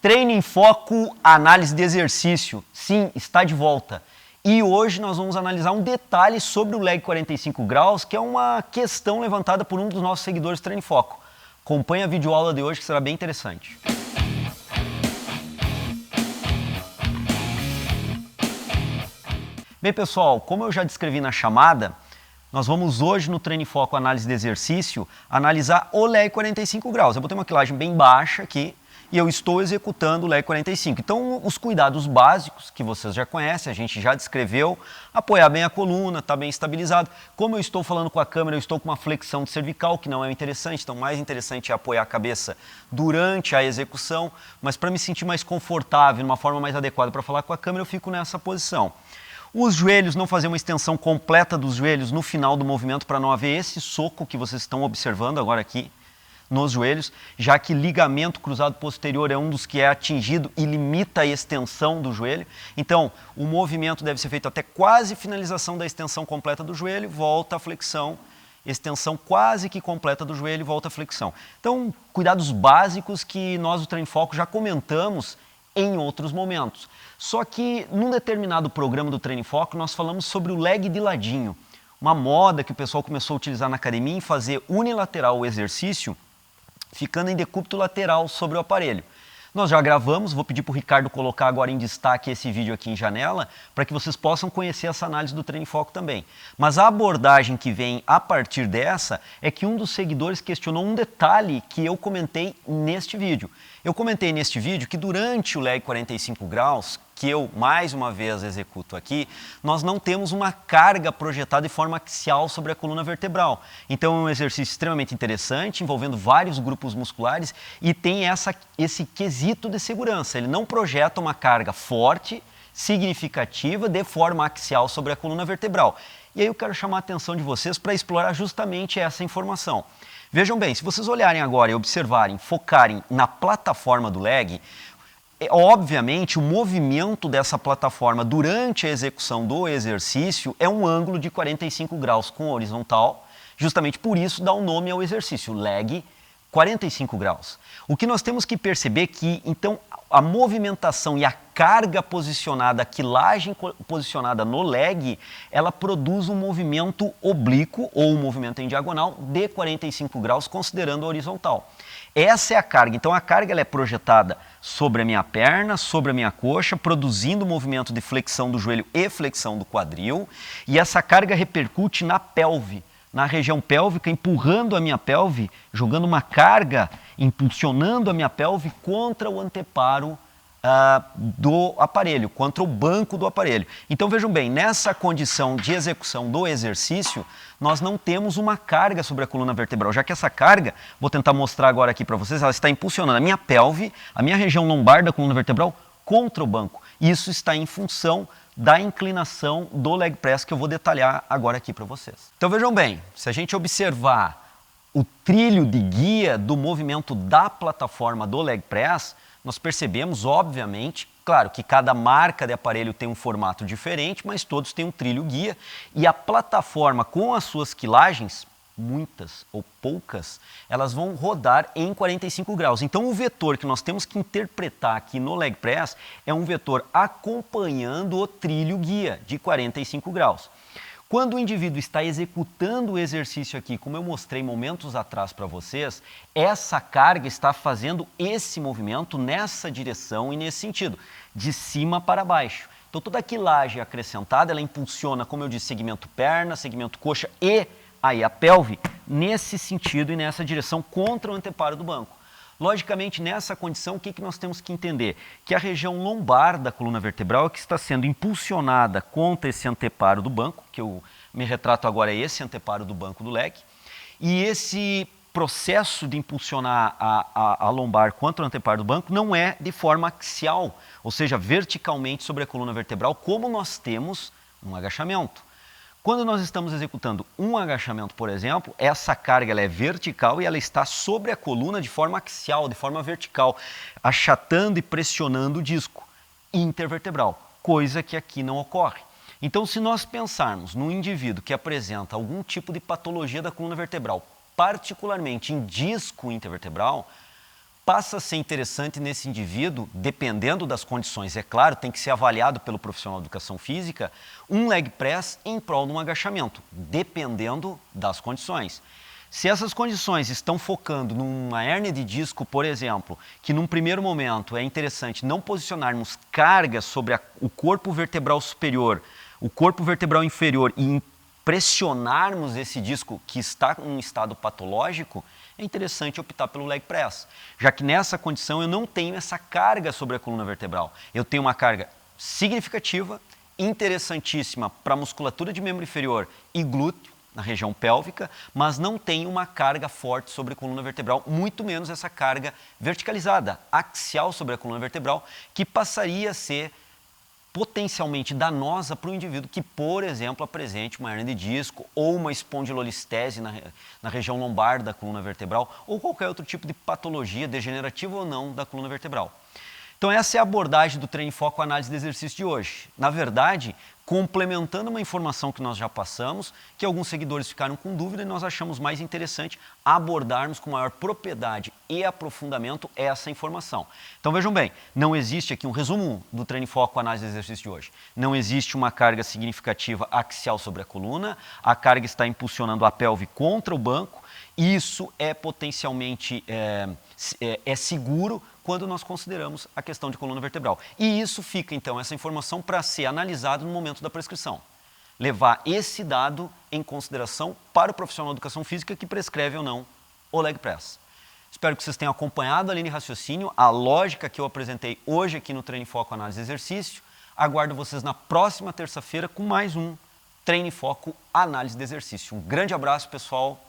Treino em Foco, análise de exercício. Sim, está de volta. E hoje nós vamos analisar um detalhe sobre o leg 45 graus, que é uma questão levantada por um dos nossos seguidores do Treino em Foco. Acompanhe a videoaula de hoje que será bem interessante. Bem, pessoal, como eu já descrevi na chamada, nós vamos hoje no Treino em Foco Análise de Exercício analisar o leg 45 graus. Eu botei uma quilagem bem baixa aqui e eu estou executando o leg 45. Então, os cuidados básicos que vocês já conhecem, a gente já descreveu, apoiar bem a coluna, está bem estabilizado. Como eu estou falando com a câmera, eu estou com uma flexão de cervical, que não é interessante, então mais interessante é apoiar a cabeça durante a execução, mas para me sentir mais confortável, de uma forma mais adequada para falar com a câmera, eu fico nessa posição. Os joelhos, não fazer uma extensão completa dos joelhos no final do movimento para não haver esse soco que vocês estão observando agora aqui nos joelhos, já que ligamento cruzado posterior é um dos que é atingido e limita a extensão do joelho. Então, o movimento deve ser feito até quase finalização da extensão completa do joelho, volta a flexão, extensão quase que completa do joelho, volta a flexão. Então, cuidados básicos que nós do Treino em Foco já comentamos em outros momentos. Só que num determinado programa do Treino em Foco nós falamos sobre o leg de ladinho, uma moda que o pessoal começou a utilizar na academia em fazer unilateral o exercício, ficando em decúbito lateral sobre o aparelho. Nós já gravamos, vou pedir para o Ricardo colocar agora em destaque esse vídeo aqui em janela, para que vocês possam conhecer essa análise do Treino em Foco também. Mas a abordagem que vem a partir dessa é que um dos seguidores questionou um detalhe que eu comentei neste vídeo. Eu comentei neste vídeo que durante o leg 45 graus, que eu mais uma vez executo aqui, nós não temos uma carga projetada de forma axial sobre a coluna vertebral. Então é um exercício extremamente interessante, envolvendo vários grupos musculares e tem esse quesito de segurança. Ele não projeta uma carga forte, significativa, de forma axial sobre a coluna vertebral. E aí eu quero chamar a atenção de vocês para explorar justamente essa informação. Vejam bem, se vocês olharem agora e observarem, focarem na plataforma do leg, obviamente o movimento dessa plataforma durante a execução do exercício é um ângulo de 45 graus com horizontal, justamente por isso dá o nome ao exercício, leg 45 graus. O que nós temos que perceber é que, então, a movimentação e a carga posicionada, a quilagem posicionada no leg, ela produz um movimento oblíquo ou um movimento em diagonal de 45 graus, considerando a horizontal. Essa é a carga. Então, a carga ela é projetada sobre a minha perna, sobre a minha coxa, produzindo o movimento de flexão do joelho e flexão do quadril, e essa carga repercute na pelve, na região pélvica, empurrando a minha pelve, jogando uma carga, impulsionando a minha pelve contra o anteparo do aparelho, contra o banco do aparelho. Então vejam bem, nessa condição de execução do exercício, nós não temos uma carga sobre a coluna vertebral, já que essa carga, vou tentar mostrar agora aqui para vocês, ela está impulsionando a minha pelve, a minha região lombar da coluna vertebral contra o banco. Isso está em função da inclinação do leg press que eu vou detalhar agora aqui para vocês. Então vejam bem, se a gente observar o trilho de guia do movimento da plataforma do leg press, nós percebemos, obviamente, claro que cada marca de aparelho tem um formato diferente, mas todos têm um trilho guia e a plataforma com as suas quilagens, muitas ou poucas, elas vão rodar em 45 graus. Então o vetor que nós temos que interpretar aqui no leg press é um vetor acompanhando o trilho guia de 45 graus. Quando o indivíduo está executando o exercício aqui, como eu mostrei momentos atrás para vocês, essa carga está fazendo esse movimento nessa direção e nesse sentido, de cima para baixo. Então toda a quilagem acrescentada, ela impulsiona, como eu disse, segmento perna, segmento coxa e aí a pelve, nesse sentido e nessa direção contra o anteparo do banco. Logicamente, nessa condição, o que nós temos que entender? Que a região lombar da coluna vertebral é que está sendo impulsionada contra esse anteparo do banco, que eu me retrato agora é esse anteparo do banco do leg, e esse processo de impulsionar a lombar contra o anteparo do banco não é de forma axial, ou seja, verticalmente sobre a coluna vertebral, como nós temos no agachamento. Quando nós estamos executando um agachamento, por exemplo, essa carga ela é vertical e ela está sobre a coluna de forma axial, de forma vertical, achatando e pressionando o disco intervertebral, coisa que aqui não ocorre. Então, se nós pensarmos num indivíduo que apresenta algum tipo de patologia da coluna vertebral, particularmente em disco intervertebral, passa a ser interessante nesse indivíduo, dependendo das condições, é claro, tem que ser avaliado pelo profissional de educação física, um leg press em prol de um agachamento, dependendo das condições. Se essas condições estão focando numa hérnia de disco, por exemplo, que num primeiro momento é interessante não posicionarmos carga sobre o corpo vertebral superior, o corpo vertebral inferior e pressionarmos esse disco que está em um estado patológico, é interessante optar pelo leg press, já que nessa condição eu não tenho essa carga sobre a coluna vertebral. Eu tenho uma carga significativa, interessantíssima para a musculatura de membro inferior e glúteo, na região pélvica, mas não tenho uma carga forte sobre a coluna vertebral, muito menos essa carga verticalizada, axial sobre a coluna vertebral, que passaria a ser potencialmente danosa para o indivíduo que, por exemplo, apresente uma hérnia de disco ou uma espondilolistese na região lombar da coluna vertebral ou qualquer outro tipo de patologia, degenerativa ou não, da coluna vertebral. Então essa é a abordagem do Treino em Foco Análise de Exercício de hoje. Na verdade, complementando uma informação que nós já passamos, que alguns seguidores ficaram com dúvida e nós achamos mais interessante abordarmos com maior propriedade e aprofundamento essa informação. Então vejam bem, não existe aqui um resumo do Treino em Foco Análise de Exercício de hoje. Não existe uma carga significativa axial sobre a coluna, a carga está impulsionando a pelve contra o banco, isso é potencialmente seguro quando nós consideramos a questão de coluna vertebral. E isso fica, então, essa informação para ser analisado no momento da prescrição. Levar esse dado em consideração para o profissional de educação física que prescreve ou não o leg press. Espero que vocês tenham acompanhado a linha de raciocínio, a lógica que eu apresentei hoje aqui no Treino em Foco Análise de Exercício. Aguardo vocês na próxima terça-feira com mais um Treino em Foco Análise de Exercício. Um grande abraço, pessoal.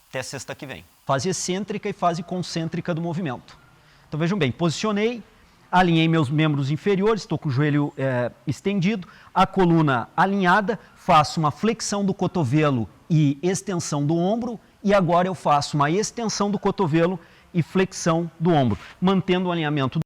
Até sexta que vem. Fase excêntrica e fase concêntrica do movimento. Então vejam bem, posicionei, alinhei meus membros inferiores, estou com o joelho estendido, a coluna alinhada, faço uma flexão do cotovelo e extensão do ombro, e agora eu faço uma extensão do cotovelo e flexão do ombro, mantendo o alinhamento